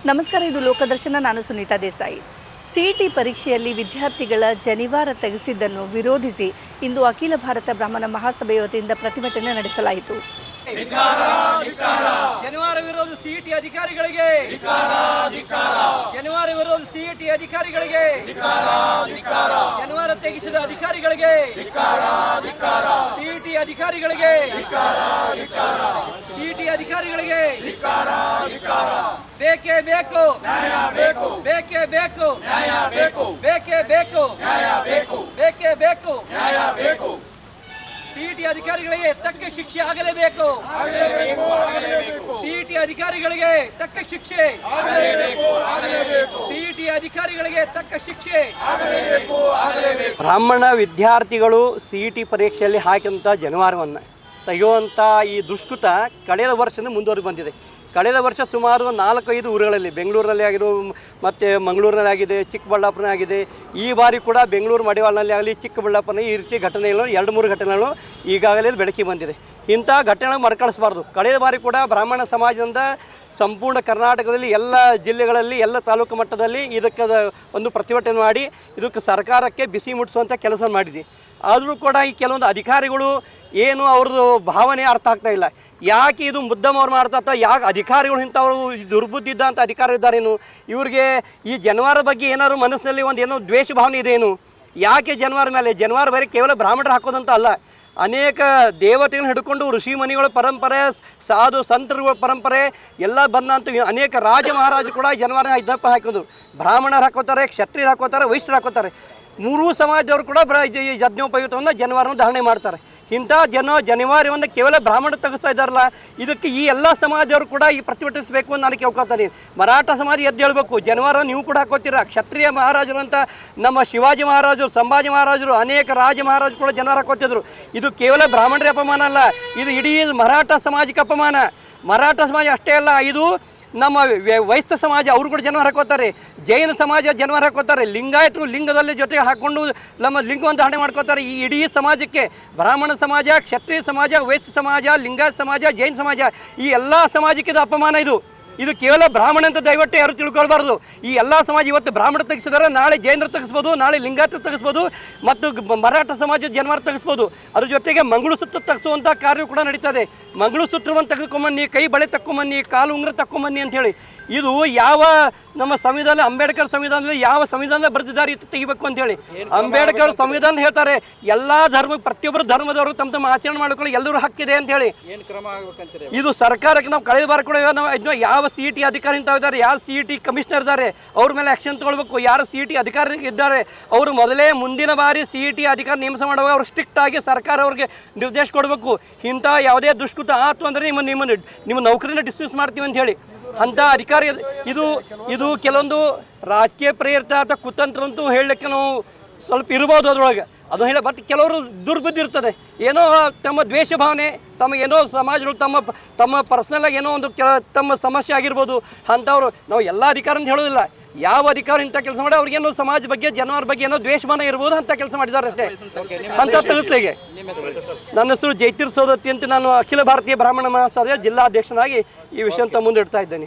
ನಮಸ್ಕಾರ, ಇದು ಲೋಕದರ್ಶನ. ನಾನು ಸುನೀತಾ ದೇಸಾಯಿ. ಸಿಇಟಿ ಪರೀಕ್ಷೆಯಲ್ಲಿ ವಿದ್ಯಾರ್ಥಿಗಳ ಜನಿವಾರ ತೆಗೆಸಿದ್ದನ್ನು ವಿರೋಧಿಸಿ ಇಂದು ಅಖಿಲ ಭಾರತ ಬ್ರಾಹ್ಮಣ ಮಹಾಸಭೆಯ ವತಿಯಿಂದ ಪ್ರತಿಭಟನೆ ನಡೆಸಲಾಯಿತು. ಜನಿವಾರ ವಿರೋಧ ಸಿಇಟಿ ಅಧಿಕಾರಿಗಳಿಗೆ, ಜನಿವಾರ ವಿರೋಧ ಸಿಇಟಿ ಅಧಿಕಾರಿಗಳಿಗೆ, ಜನಿವಾರ ತೆಗೆಸಿದ ಅಧಿಕಾರಿಗಳಿಗೆ, ಸಿಇಟಿ ಅಧಿಕಾರಿಗಳಿಗೆ, ಸಿಇಟಿ ಅಧಿಕಾರಿಗಳಿಗೆ ಬೇಕೇ ಬೇಕು, ಬೇಕೇ ಬೇಕು, ಬೇಕೇ ಬೇಕು, ಬೇಕೇ ಬೇಕು. ಸಿಇಟಿ ಅಧಿಕಾರಿಗಳಿಗೆ ತಕ್ಕ ಶಿಕ್ಷೆ ಆಗಲೇಬೇಕು. ಸಿಇಟಿ ಅಧಿಕಾರಿಗಳಿಗೆ ತಕ್ಕ ಶಿಕ್ಷೆ, ಸಿಇಟಿ ಅಧಿಕಾರಿಗಳಿಗೆ ತಕ್ಕ ಶಿಕ್ಷೆ. ಬ್ರಾಹ್ಮಣ ವಿದ್ಯಾರ್ಥಿಗಳು ಸಿಇಟಿ ಪರೀಕ್ಷೆಯಲ್ಲಿ ಹಾಕಿದಂಥ ಜನಿವಾರವನ್ನು ತೆಗೆಯುವಂಥ ಈ ದುಷ್ಕೃತ ಕಳೆದ ವರ್ಷದಿಂದ ಮುಂದುವರೆದು ಬಂದಿದೆ. ಕಳೆದ ವರ್ಷ ಸುಮಾರು 4-5 ಊರುಗಳಲ್ಲಿ, ಬೆಂಗಳೂರಿನಲ್ಲಿ ಆಗಿರೋ ಮತ್ತು ಮಂಗಳೂರಿನಲ್ಲಿ ಆಗಿದೆ, ಚಿಕ್ಕಬಳ್ಳಾಪುರ ಆಗಿದೆ. ಈ ಬಾರಿ ಕೂಡ ಬೆಂಗಳೂರು ಮಡಿವಾಳನಲ್ಲಿ ಆಗಲಿ, ಚಿಕ್ಕಬಳ್ಳಾಪುರ ಈ ರೀತಿ ಘಟನೆಗಳು 2-3 ಘಟನೆಗಳು ಈಗಾಗಲೇ ಬೆಳಕಿಗೆ ಬಂದಿದೆ. ಇಂಥ ಘಟನೆ ಮರುಕಳಿಸಬಾರ್ದು. ಕಳೆದ ಬಾರಿ ಕೂಡ ಬ್ರಾಹ್ಮಣ ಸಮಾಜದಿಂದ ಸಂಪೂರ್ಣ ಕರ್ನಾಟಕದಲ್ಲಿ ಎಲ್ಲ ಜಿಲ್ಲೆಗಳಲ್ಲಿ, ಎಲ್ಲ ತಾಲೂಕು ಮಟ್ಟದಲ್ಲಿ ಇದಕ್ಕೆ ಒಂದು ಪ್ರತಿಭಟನೆ ಮಾಡಿ ಇದಕ್ಕೆ ಸರ್ಕಾರಕ್ಕೆ ಬಿಸಿ ಮುಟ್ಟಿಸುವಂಥ ಕೆಲಸ ಮಾಡಿದ್ವಿ. ಆದರೂ ಕೂಡ ಈ ಕೆಲವೊಂದು ಅಧಿಕಾರಿಗಳು ಏನು ಅವ್ರದ್ದು ಭಾವನೆ ಅರ್ಥ ಆಗ್ತಾ ಇಲ್ಲ. ಯಾಕೆ ಇದು ಮುದ್ದಮವ್ರು ಮಾಡ್ತಾ, ಯಾಕೆ ಅಧಿಕಾರಿಗಳು ಇಂಥವ್ರು ದುರ್ಬುದ್ಧಿ ಇದ್ದಂಥ ಅಧಿಕಾರಿ ಇದ್ದಾರೇನು? ಇವ್ರಿಗೆ ಈ ಜನಿವಾರ ಬಗ್ಗೆ ಏನಾದ್ರು ಮನಸ್ಸಿನಲ್ಲಿ ಒಂದು ಏನೋ ದ್ವೇಷ ಭಾವನೆ ಇದೆಯೇನು? ಯಾಕೆ ಜನಿವಾರ ಮೇಲೆ? ಜನಿವಾರ ಬರೀ ಕೇವಲ ಬ್ರಾಹ್ಮಣರು ಹಾಕೋದಂತ ಅಲ್ಲ, ಅನೇಕ ದೇವತೆಗಳನ್ನ ಹಿಡ್ಕೊಂಡು ಋಷಿ ಮನಿಗಳ ಪರಂಪರೆ, ಸಾಧು ಸಂತರುಗಳ ಪರಂಪರೆ ಎಲ್ಲ ಬಂದಂಥ ಅನೇಕ ರಾಜ ಮಹಾರಾಜರು ಕೂಡ ಜನಿವಾರ ಇದಪ್ಪ ಹಾಕೋದು. ಬ್ರಾಹ್ಮಣರು ಹಾಕೋತಾರೆ, ಕ್ಷತ್ರಿಯರು ಹಾಕೋತಾರೆ, ವೈಶ್ಯರು ಹಾಕೋತಾರೆ. 3 ಸಮಾಜದವರು ಕೂಡ ಯಜ್ಞೋಪಯುಕ್ತವನ್ನು ಜನಿವಾರವನ್ನು ಧಾರಣೆ ಮಾಡ್ತಾರೆ. ಇಂಥ ಜನಿವಾರವನ್ನು ಕೇವಲ ಬ್ರಾಹ್ಮಣರು ತೆಗೆಸ್ತಾ ಇದ್ದಾರಲ್ಲ, ಇದಕ್ಕೆ ಈ ಎಲ್ಲ ಸಮಾಜದವರು ಕೂಡ ಈ ಪ್ರತಿಭಟಿಸಬೇಕು ಅಂತ ನಾನು ಕೇಳ್ಕೊಳ್ತೀನಿ. ಮರಾಠ ಸಮಾಜ ಎದ್ದು ಹೇಳಬೇಕು, ಜನಿವಾರ ನೀವು ಕೂಡ ಹಾಕೋತೀರ. ಕ್ಷತ್ರಿಯ ಮಹಾರಾಜರು ಅಂತ ನಮ್ಮ ಶಿವಾಜಿ ಮಹಾರಾಜರು, ಸಂಭಾಜಿ ಮಹಾರಾಜರು, ಅನೇಕ ರಾಜ ಮಹಾರಾಜರು ಕೂಡ ಜನಿವಾರ ಹಾಕೋತಿದ್ರು. ಇದು ಕೇವಲ ಬ್ರಾಹ್ಮಣರಿಗೆ ಅಪಮಾನ ಅಲ್ಲ, ಇದು ಇಡೀ ಮರಾಠ ಸಮಾಜಕ್ಕೆ ಅಪಮಾನ. ಮರಾಠ ಸಮಾಜ ಅಷ್ಟೇ ಅಲ್ಲ, ಇದು ನಮ್ಮ ವೈಶ್ಯ ಸಮಾಜ ಅವರು ಕೂಡ ಜನಿವಾರ ಹಾಕೋತಾರೆ, ಜೈನ ಸಮಾಜ ಜನಿವಾರ ಹಾಕೋತಾರೆ, ಲಿಂಗಾಯತರು ಲಿಂಗದಲ್ಲಿ ಜೊತೆಗೆ ಹಾಕ್ಕೊಂಡು ನಮ್ಮ ಲಿಂಗವನ್ನು ಧಾರಣೆ ಮಾಡ್ಕೋತಾರೆ. ಈ ಇಡೀ ಸಮಾಜಕ್ಕೆ ಬ್ರಾಹ್ಮಣ ಸಮಾಜ, ಕ್ಷತ್ರಿಯ ಸಮಾಜ, ವೈಶ್ಯ ಸಮಾಜ, ಲಿಂಗಾಯತ ಸಮಾಜ, ಜೈನ ಸಮಾಜ, ಈ ಎಲ್ಲ ಸಮಾಜಕ್ಕೆ ಇದು ಅಪಮಾನ. ಇದು ಕೇವಲ ಬ್ರಾಹ್ಮಣ ಅಂತ ದಯವಿಟ್ಟು ಯಾರು ತಿಳ್ಕೊಳ್ಬಾರ್ದು. ಈ ಎಲ್ಲ ಸಮಾಜ ಇವತ್ತು ಬ್ರಾಹ್ಮಣ ತೆಗೆಸಿದಾರೆ, ನಾಳೆ ಜೈನರು ತೆಗೆಸ್ಬೋದು, ನಾಳೆ ಲಿಂಗಾಯತರು ತೆಗೆಸ್ಬೋದು, ಮತ್ತು ಮರಾಠ ಸಮಾಜದ ಜನಿವಾರ ತೆಗೆಸ್ಬೋದು. ಅದ್ರ ಜೊತೆಗೆ ಮಂಗಳಸೂತ್ರ ತೆಗೆಸುವಂಥ ಕಾರ್ಯ ಕೂಡ ನಡೀತದೆ. ಮಂಗಳಸೂತ್ರವನ್ನು ತೆಗೆದುಕೊಂಬನ್ನಿ, ಕೈ ಬಳೆ ತಕ್ಕೊಂಬನ್ನಿ, ಕಾಲು ಉಂಗುರ ತಕ್ಕೊಂಬನ್ನಿ ಅಂಥೇಳಿ. ಇದು ಯಾವ ನಮ್ಮ ಸಂವಿಧಾನ, ಅಂಬೇಡ್ಕರ್ ಸಂವಿಧಾನದಲ್ಲಿ ಯಾವ ಸಂವಿಧಾನದಲ್ಲಿ ಬರೆದಿದ್ದಾರೆ ಇದು ತೆಗಿಬೇಕು ಅಂತೇಳಿ. ಅಂಬೇಡ್ಕರ್ ಸಂವಿಧಾನ ಹೇಳ್ತಾರೆ ಎಲ್ಲ ಪ್ರತಿಯೊಬ್ಬರು ಧರ್ಮದವರು ತಮ್ಮ ಆಚರಣೆ ಮಾಡ್ಕೊಳ್ಳಿ, ಎಲ್ಲರೂ ಹಕ್ಕಿದೆ ಅಂತ ಹೇಳಿ. ಇದು ಸರ್ಕಾರಕ್ಕೆ ನಾವು ಕಳೆದ ಬಾರಿ ಕೂಡ ನಾವು ಯಾವ ಸಿಇಟಿ ಅಧಿಕಾರಿ ಅಂತ ಇದ್ದಾರೆ, ಯಾರು ಸಿಇಟಿ ಕಮಿಷನರ್ ಇದ್ದಾರೆ ಅವ್ರ ಮೇಲೆ ಆ್ಯಕ್ಷನ್ ತೊಗೊಳ್ಬೇಕು. ಯಾರು ಸಿಇಟಿ ಅಧಿಕಾರಿ ಇದ್ದಾರೆ ಅವರು ಮೊದಲೇ ಮುಂದಿನ ಬಾರಿ ಸಿಇಟಿ ಅಧಿಕಾರಿ ನೇಮಕ ಮಾಡುವಾಗ ಅವರು ಸ್ಟ್ರಿಕ್ಟ್ ಆಗಿ ಸರ್ಕಾರ ಅವ್ರಿಗೆ ನಿರ್ದೇಶ ಕೊಡಬೇಕು. ಇಂಥ ಯಾವುದೇ ದುಷ್ಕೃತ ಆಯ್ತು ಅಂದರೆ ನಿಮ್ಮ ನೌಕರಿನ ಡಿಸ್ಮಿಸ್ ಮಾಡ್ತೀವಿ ಅಂತ ಹೇಳಿ ಅಂಥ ಅಧಿಕಾರಿ. ಇದು ಕೆಲವೊಂದು ರಾಜಕೀಯ ಪ್ರೇರಿತ ಅಥವಾ ಕುತಂತ್ರ ಅಂತೂ ಹೇಳಲಿಕ್ಕೆ ನಾವು ಸ್ವಲ್ಪ ಇರ್ಬೋದು ಅದರೊಳಗೆ, ಅದು ಹೇಳಿ. ಬಟ್ ಕೆಲವರು ದುರ್ಬುದ್ಧಿ ಇರ್ತದೆ, ಏನೋ ತಮ್ಮ ದ್ವೇಷ ಭಾವನೆ, ಏನೋ ಸಮಾಜಗಳು ತಮ್ಮ ಪರ್ಸ್ನಲಾಗಿ ಏನೋ ಒಂದು ತಮ್ಮ ಸಮಸ್ಯೆ ಆಗಿರ್ಬೋದು. ಅಂಥವ್ರು ನಾವು ಎಲ್ಲ ಅಧಿಕಾರ ಅಂತ ಹೇಳೋದಿಲ್ಲ, ಯಾವ ಅಧಿಕಾರ ಇಂಥ ಕೆಲಸ ಮಾಡಿ ಅವ್ರಿಗೇನೋ ಸಮಾಜ ಬಗ್ಗೆ, ಜನರ ಬಗ್ಗೆ ಏನೋ ದ್ವೇಷಮಾನ ಇರ್ಬೋದು ಅಂತ ಕೆಲಸ ಮಾಡಿದ್ದಾರೆ ಅಷ್ಟೇ. ಅಂಥ ತಗತ್ಲೆಗೆ ನನ್ನ ಹೆಸರು ಜೈತೀರ್ ಸೋದತ್ತಿ ಅಂತ, ನಾನು ಅಖಿಲ ಭಾರತೀಯ ಬ್ರಾಹ್ಮಣ ಮಹಾಸಭೆಯ ಜಿಲ್ಲಾಧ್ಯಕ್ಷನಾಗಿ ಈ ವಿಷಯ ಮುಂದಿಡ್ತಾ ಇದ್ದೇನೆ.